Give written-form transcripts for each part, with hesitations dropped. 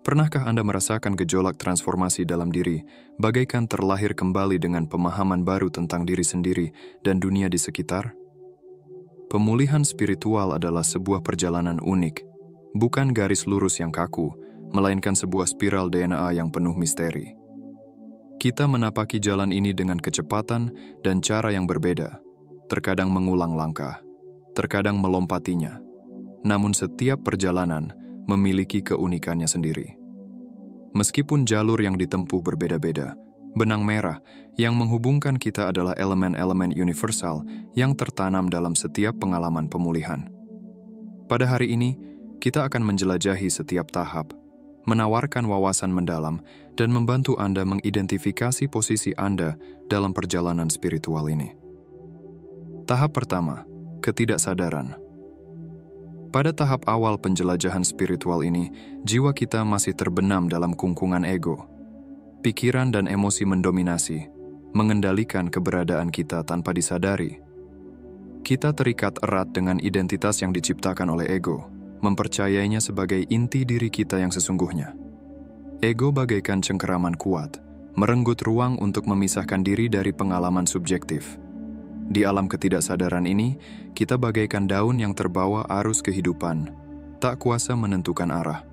Pernahkah Anda merasakan gejolak transformasi dalam diri, bagaikan terlahir kembali dengan pemahaman baru tentang diri sendiri dan dunia di sekitar? Pemulihan spiritual adalah sebuah perjalanan unik, bukan garis lurus yang kaku, melainkan sebuah spiral DNA yang penuh misteri. Kita menapaki jalan ini dengan kecepatan dan cara yang berbeda, terkadang mengulang langkah, terkadang melompatinya. Namun setiap perjalanan memiliki keunikannya sendiri. Meskipun jalur yang ditempuh berbeda-beda, benang merah yang menghubungkan kita adalah elemen-elemen universal yang tertanam dalam setiap pengalaman pemulihan. Pada hari ini, kita akan menjelajahi setiap tahap, menawarkan wawasan mendalam, dan membantu Anda mengidentifikasi posisi Anda dalam perjalanan spiritual ini. Tahap pertama, ketidaksadaran. Pada tahap awal penjelajahan spiritual ini, jiwa kita masih terbenam dalam kungkungan ego. Pikiran dan emosi mendominasi, mengendalikan keberadaan kita tanpa disadari. Kita terikat erat dengan identitas yang diciptakan oleh ego, mempercayainya sebagai inti diri kita yang sesungguhnya. Ego bagaikan cengkeraman kuat, merenggut ruang untuk memisahkan diri dari pengalaman subjektif. Di alam ketidaksadaran ini, kita bagaikan daun yang terbawa arus kehidupan, tak kuasa menentukan arah.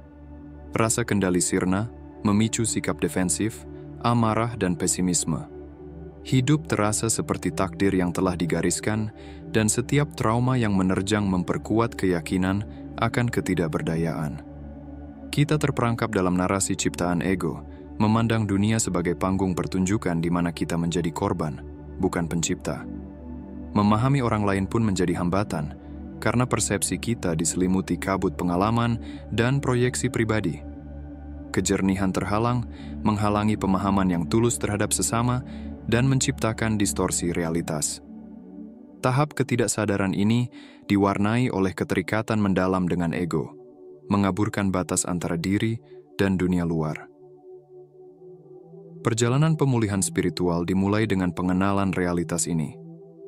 Rasa kendali sirna memicu sikap defensif, amarah, dan pesimisme. Hidup terasa seperti takdir yang telah digariskan, dan setiap trauma yang menerjang memperkuat keyakinan akan ketidakberdayaan. Kita terperangkap dalam narasi ciptaan ego, memandang dunia sebagai panggung pertunjukan di mana kita menjadi korban, bukan pencipta. Memahami orang lain pun menjadi hambatan, karena persepsi kita diselimuti kabut pengalaman dan proyeksi pribadi. Kejernihan terhalang, menghalangi pemahaman yang tulus terhadap sesama, dan menciptakan distorsi realitas. Tahap ketidaksadaran ini diwarnai oleh keterikatan mendalam dengan ego, mengaburkan batas antara diri dan dunia luar. Perjalanan pemulihan spiritual dimulai dengan pengenalan realitas ini,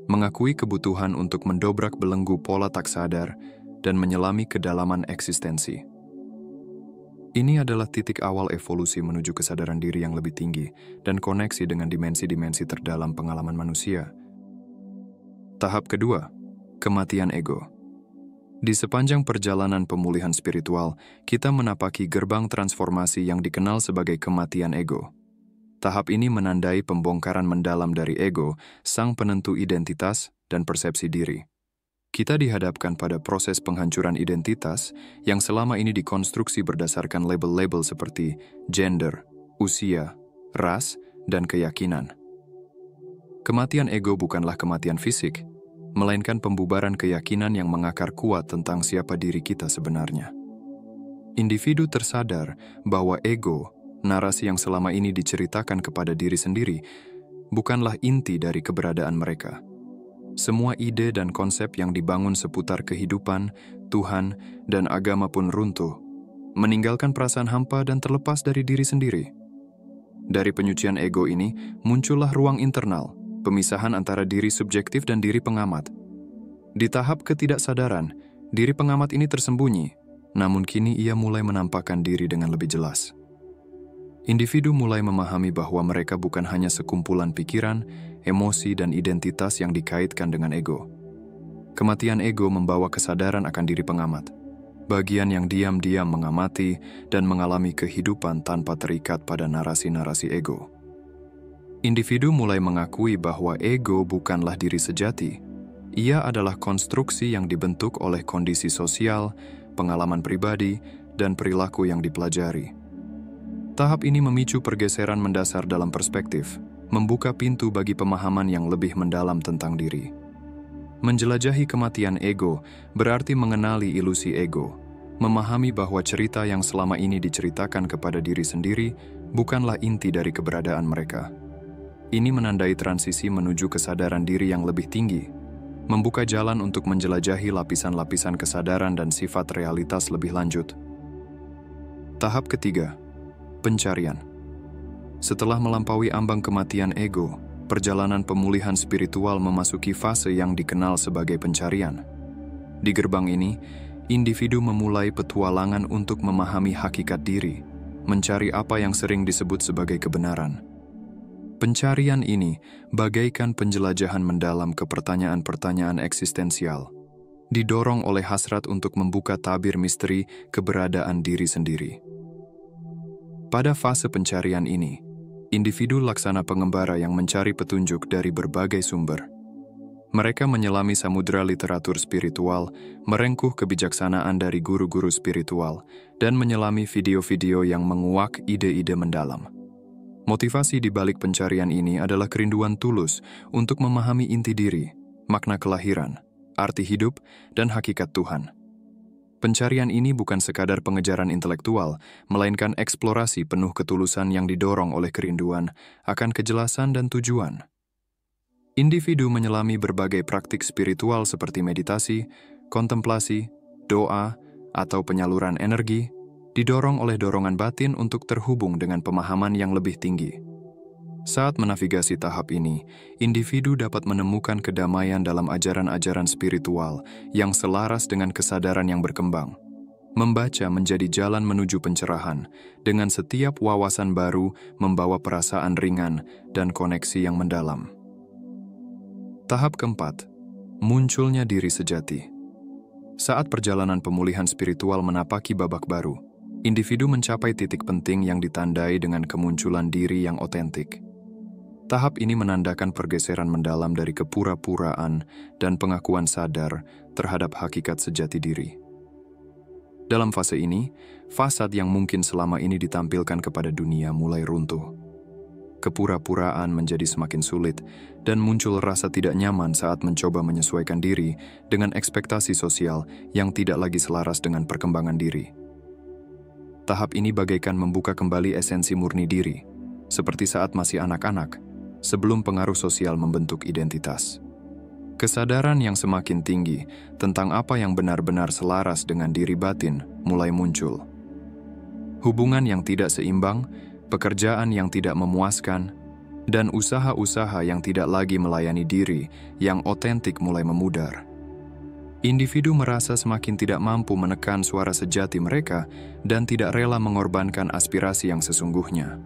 mengakui kebutuhan untuk mendobrak belenggu pola tak sadar dan menyelami kedalaman eksistensi. Ini adalah titik awal evolusi menuju kesadaran diri yang lebih tinggi dan koneksi dengan dimensi-dimensi terdalam pengalaman manusia. Tahap kedua, kematian ego. Di sepanjang perjalanan pemulihan spiritual, kita menapaki gerbang transformasi yang dikenal sebagai kematian ego. Tahap ini menandai pembongkaran mendalam dari ego, sang penentu identitas dan persepsi diri. Kita dihadapkan pada proses penghancuran identitas yang selama ini dikonstruksi berdasarkan label-label seperti gender, usia, ras, dan keyakinan. Kematian ego bukanlah kematian fisik, melainkan pembubaran keyakinan yang mengakar kuat tentang siapa diri kita sebenarnya. Individu tersadar bahwa ego, narasi yang selama ini diceritakan kepada diri sendiri, bukanlah inti dari keberadaan mereka. Semua ide dan konsep yang dibangun seputar kehidupan, Tuhan, dan agama pun runtuh, meninggalkan perasaan hampa dan terlepas dari diri sendiri. Dari penyucian ego ini, muncullah ruang internal, pemisahan antara diri subjektif dan diri pengamat. Di tahap ketidaksadaran, diri pengamat ini tersembunyi, namun kini ia mulai menampakkan diri dengan lebih jelas. Individu mulai memahami bahwa mereka bukan hanya sekumpulan pikiran, emosi, dan identitas yang dikaitkan dengan ego. Kematian ego membawa kesadaran akan diri pengamat, bagian yang diam-diam mengamati dan mengalami kehidupan tanpa terikat pada narasi-narasi ego. Individu mulai mengakui bahwa ego bukanlah diri sejati. Ia adalah konstruksi yang dibentuk oleh kondisi sosial, pengalaman pribadi, dan perilaku yang dipelajari. Tahap ini memicu pergeseran mendasar dalam perspektif, membuka pintu bagi pemahaman yang lebih mendalam tentang diri. Menjelajahi kematian ego berarti mengenali ilusi ego, memahami bahwa cerita yang selama ini diceritakan kepada diri sendiri bukanlah inti dari keberadaan mereka. Ini menandai transisi menuju kesadaran diri yang lebih tinggi, membuka jalan untuk menjelajahi lapisan-lapisan kesadaran dan sifat realitas lebih lanjut. Tahap ketiga, pencarian. Setelah melampaui ambang kematian ego, perjalanan pemulihan spiritual memasuki fase yang dikenal sebagai pencarian. Di gerbang ini, individu memulai petualangan untuk memahami hakikat diri, mencari apa yang sering disebut sebagai kebenaran. Pencarian ini bagaikan penjelajahan mendalam ke pertanyaan-pertanyaan eksistensial, didorong oleh hasrat untuk membuka tabir misteri keberadaan diri sendiri. Pada fase pencarian ini, individu laksana pengembara yang mencari petunjuk dari berbagai sumber. Mereka menyelami samudera literatur spiritual, merengkuh kebijaksanaan dari guru-guru spiritual, dan menyelami video-video yang menguak ide-ide mendalam. Motivasi di balik pencarian ini adalah kerinduan tulus untuk memahami inti diri, makna kelahiran, arti hidup, dan hakikat Tuhan. Pencarian ini bukan sekadar pengejaran intelektual, melainkan eksplorasi penuh ketulusan yang didorong oleh kerinduan akan kejelasan dan tujuan. Individu menyelami berbagai praktik spiritual seperti meditasi, kontemplasi, doa, atau penyaluran energi, didorong oleh dorongan batin untuk terhubung dengan pemahaman yang lebih tinggi. Saat menavigasi tahap ini, individu dapat menemukan kedamaian dalam ajaran-ajaran spiritual yang selaras dengan kesadaran yang berkembang. Membaca menjadi jalan menuju pencerahan, dengan setiap wawasan baru membawa perasaan ringan dan koneksi yang mendalam. Tahap keempat, munculnya diri sejati. Saat perjalanan pemulihan spiritual menapaki babak baru, individu mencapai titik penting yang ditandai dengan kemunculan diri yang otentik. Tahap ini menandakan pergeseran mendalam dari kepura-puraan dan pengakuan sadar terhadap hakikat sejati diri. Dalam fase ini, fasad yang mungkin selama ini ditampilkan kepada dunia mulai runtuh. Kepura-puraan menjadi semakin sulit, dan muncul rasa tidak nyaman saat mencoba menyesuaikan diri dengan ekspektasi sosial yang tidak lagi selaras dengan perkembangan diri. Tahap ini bagaikan membuka kembali esensi murni diri, seperti saat masih anak-anak, sebelum pengaruh sosial membentuk identitas. Kesadaran yang semakin tinggi tentang apa yang benar-benar selaras dengan diri batin mulai muncul. Hubungan yang tidak seimbang, pekerjaan yang tidak memuaskan, dan usaha-usaha yang tidak lagi melayani diri yang otentik mulai memudar. Individu merasa semakin tidak mampu menekan suara sejati mereka dan tidak rela mengorbankan aspirasi yang sesungguhnya.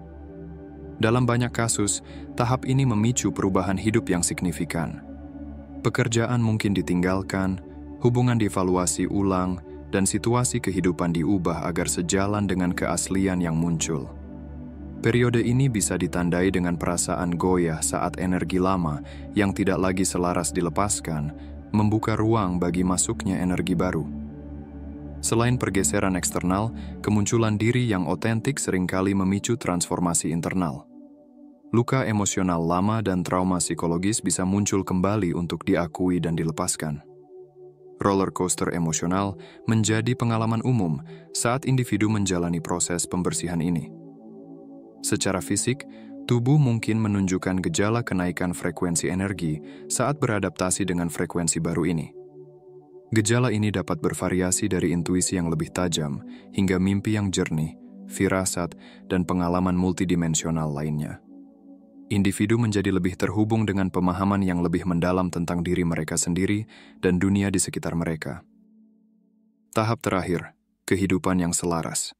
Dalam banyak kasus, tahap ini memicu perubahan hidup yang signifikan. Pekerjaan mungkin ditinggalkan, hubungan dievaluasi ulang, dan situasi kehidupan diubah agar sejalan dengan keaslian yang muncul. Periode ini bisa ditandai dengan perasaan goyah saat energi lama yang tidak lagi selaras dilepaskan, membuka ruang bagi masuknya energi baru. Selain pergeseran eksternal, kemunculan diri yang otentik seringkali memicu transformasi internal. Luka emosional lama dan trauma psikologis bisa muncul kembali untuk diakui dan dilepaskan. Roller coaster emosional menjadi pengalaman umum saat individu menjalani proses pembersihan ini. Secara fisik, tubuh mungkin menunjukkan gejala kenaikan frekuensi energi saat beradaptasi dengan frekuensi baru ini. Gejala ini dapat bervariasi dari intuisi yang lebih tajam hingga mimpi yang jernih, firasat, dan pengalaman multidimensional lainnya. Individu menjadi lebih terhubung dengan pemahaman yang lebih mendalam tentang diri mereka sendiri dan dunia di sekitar mereka. Tahap terakhir, kehidupan yang selaras.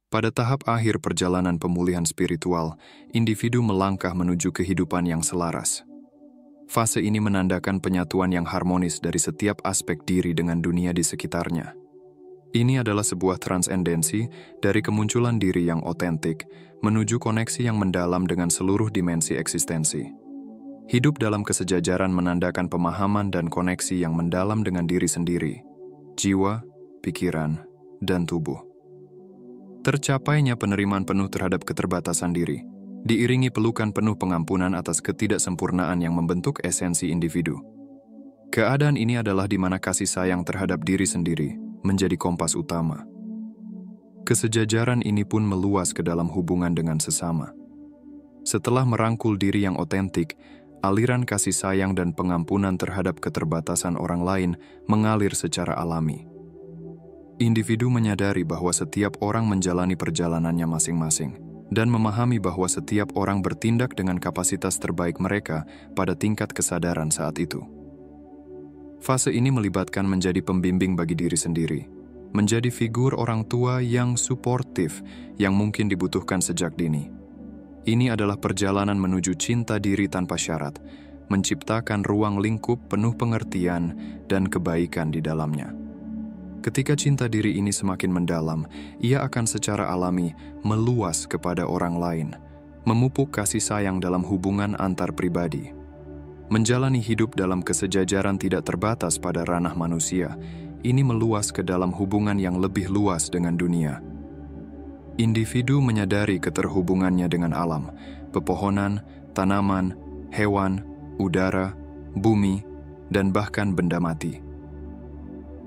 Pada tahap akhir perjalanan pemulihan spiritual, individu melangkah menuju kehidupan yang selaras. Fase ini menandakan penyatuan yang harmonis dari setiap aspek diri dengan dunia di sekitarnya. Ini adalah sebuah transendensi dari kemunculan diri yang otentik menuju koneksi yang mendalam dengan seluruh dimensi eksistensi. Hidup dalam kesejajaran menandakan pemahaman dan koneksi yang mendalam dengan diri sendiri, jiwa, pikiran, dan tubuh. Tercapainya penerimaan penuh terhadap keterbatasan diri, diiringi pelukan penuh pengampunan atas ketidaksempurnaan yang membentuk esensi individu. Keadaan ini adalah di mana kasih sayang terhadap diri sendiri menjadi kompas utama. Kesejajaran ini pun meluas ke dalam hubungan dengan sesama. Setelah merangkul diri yang otentik, aliran kasih sayang dan pengampunan terhadap keterbatasan orang lain mengalir secara alami. Individu menyadari bahwa setiap orang menjalani perjalanannya masing-masing dan memahami bahwa setiap orang bertindak dengan kapasitas terbaik mereka pada tingkat kesadaran saat itu. Fase ini melibatkan menjadi pembimbing bagi diri sendiri, menjadi figur orang tua yang suportif yang mungkin dibutuhkan sejak dini. Ini adalah perjalanan menuju cinta diri tanpa syarat, menciptakan ruang lingkup penuh pengertian dan kebaikan di dalamnya. Ketika cinta diri ini semakin mendalam, ia akan secara alami meluas kepada orang lain, memupuk kasih sayang dalam hubungan antar pribadi. Menjalani hidup dalam kesejajaran tidak terbatas pada ranah manusia, ini meluas ke dalam hubungan yang lebih luas dengan dunia. Individu menyadari keterhubungannya dengan alam, pepohonan, tanaman, hewan, udara, bumi, dan bahkan benda mati.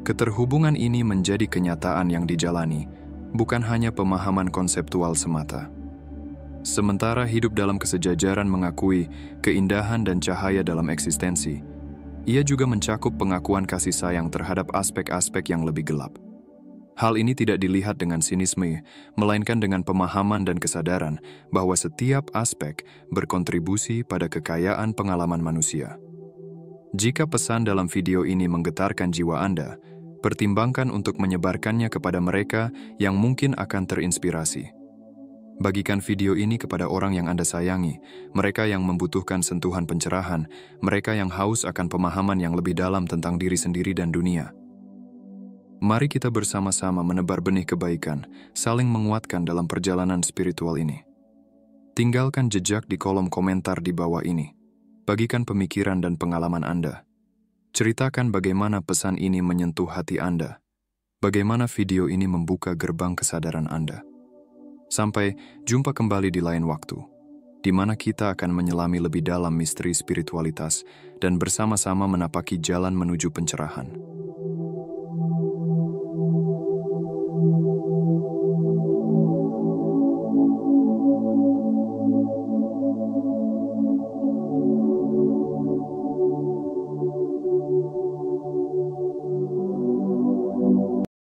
Keterhubungan ini menjadi kenyataan yang dijalani, bukan hanya pemahaman konseptual semata. Sementara hidup dalam kesejajaran mengakui keindahan dan cahaya dalam eksistensi, ia juga mencakup pengakuan kasih sayang terhadap aspek-aspek yang lebih gelap. Hal ini tidak dilihat dengan sinisme, melainkan dengan pemahaman dan kesadaran bahwa setiap aspek berkontribusi pada kekayaan pengalaman manusia. Jika pesan dalam video ini menggetarkan jiwa Anda, pertimbangkan untuk menyebarkannya kepada mereka yang mungkin akan terinspirasi. Bagikan video ini kepada orang yang Anda sayangi, mereka yang membutuhkan sentuhan pencerahan, mereka yang haus akan pemahaman yang lebih dalam tentang diri sendiri dan dunia. Mari kita bersama-sama menebar benih kebaikan, saling menguatkan dalam perjalanan spiritual ini. Tinggalkan jejak di kolom komentar di bawah ini. Bagikan pemikiran dan pengalaman Anda. Ceritakan bagaimana pesan ini menyentuh hati Anda. Bagaimana video ini membuka gerbang kesadaran Anda. Sampai jumpa kembali di lain waktu, di mana kita akan menyelami lebih dalam misteri spiritualitas dan bersama-sama menapaki jalan menuju pencerahan.